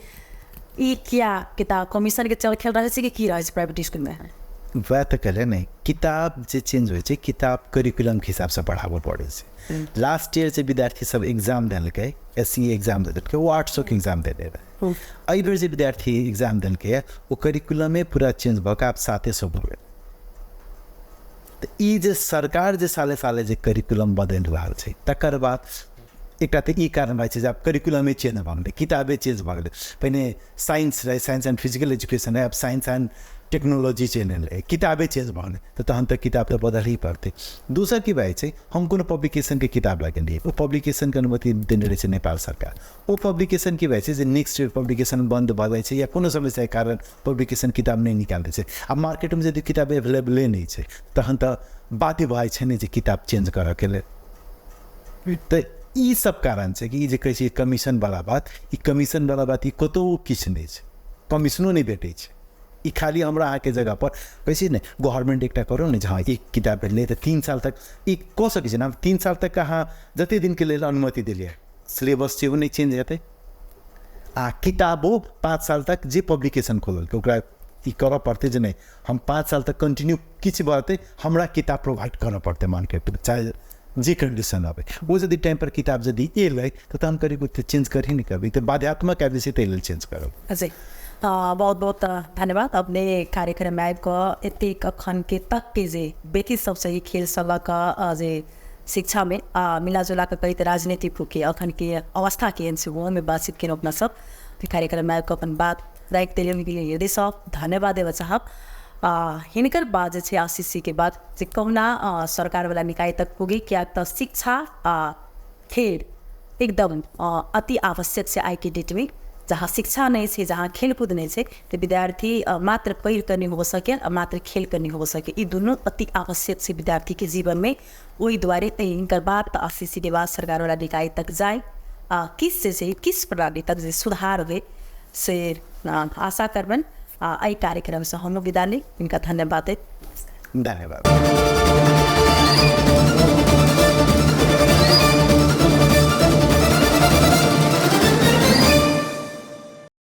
ई क्या किताब कमीशन के चल खेल रहे छै कि की रहे छै प्राइवेट स्कूल में?
वह तो कहले नहीं किताब जे चेंज हो छै किताब करिकुलम के हिसाब से पढ़ाबो पड़े छै। लास्ट ईयर से विद्यार्थी सब एग्जाम देलकै SCE एग्जाम देलकै वो 800 के एग्जाम दे रहे, एहि बेर जे विद्यार्थी एग्जाम देलकै वो करिकुलमे पूरा चेंज भऽ कऽ आब 700 भऽ गेल। तऽ ई जे सरकार जे साले साले जे करिकुलम बदलि रहल छै तकर बाद एकटा तऽ ई कारण भए छै जे आब करिकुलमे चेंज भऽ गेलै, किताबे चेंज भऽ गेलै। पहिने साइंस रहे साइंस एंड फिजिकल एजुकेशन है, अब साइंस एंड टेक्नोलॉजी चेंज है, किताबे चेंज भऽ गेलै तऽ तहन तऽ किताब तऽ बदल ही पड़तै। दोसर की बात छै हम कोनो पब्लिकेशन के किताब लगेलिए ओ पब्लिकेशन के अनुमति देने रहे छै नेपाल सरकार, ओ पब्लिकेशन की बात छै जे नेक्स्ट ईयर पब्लिकेशन बंद भऽ जाइ छै या कोनो समस्या के कारण पब्लिकेशन किताब नहीं निकाल दै छै। अब मार्केट में यदि किताब अवेलेबले नहीं छै तहन तऽ बाते भऽ जाइ छै ने जे किताब चेंज करऽ के लेल। तऽ ई सब कारण छै कि ई जे कहै छै कमीशन वाला बात ई कतहु किछु नहीं छै, कमीशनो नहीं भेटै छै। ई खाली हमरा अहाँके जगह पर कैसे नहीं गवर्नमेंट एकटा करो ने हाँ एक किताब भेटलै तऽ 3 साल तक ई कऽ सकै छै ने, 3 साल तक अहाँ जते दिन के लेल अनुमति देलिए सिलेबस छै वो नहीं चेंज हेतै आ किताबो 5 साल तक जे पब्लिकेशन खोललकै ओकरा ई करऽ पड़तै जे नहीं हम 5 साल तक कंटिन्यू किछु बढ़तै हमरा किताब प्रोवाइड करऽ पड़तै मार्केट में चाहे जे कंडीशन आबै वो यदि टाइम पर किताब यदि एलै तऽ हम करीब चेंज कर ही नहीं करबै तऽ बाध्यात्मक आबि छै ताहि लेल चेंज करब।
जी बहुत बहुत धन्यवाद अपने कार्यक्रम में आबि कऽ एतेक अखन के तक के जे बेटी सब सही खेल सबक जे शिक्षा में मिलाजुला के कई राजनीति के अखन के अवस्था के एन से वो में बातचीत केलहुँ अपना सब कार्यक्रम में आबि कऽ अपन बात राखि देलियै हृदय सब धन्यवाद देबऽ चाहब। हिनकर बाद जे छै आरसीसी के बाद जे कहुना सरकार वाला निकाय तक पुगे, क्या तो शिक्षा खेल एकदम अति आवश्यक से आई के डेट में। जहाँ शिक्षा नहीं है, जहाँ खेलकूद नहीं है, तो विद्यार्थी मात्र पढ़ करनी हो सके और मात्र खेल करनी हो सके, ये दोनों अति आवश्यक से विद्यार्थी के जीवन में। वही द्वारे इनकर बाद आरसीसी के बाद सरकार वाला निकाय तक जाए, किस प्रणाली तक जे सुधार हुए से आशा करबन। कार्यक्रम से हम लोग विदा ली। इनका धन्यवाद है।
धन्यवाद।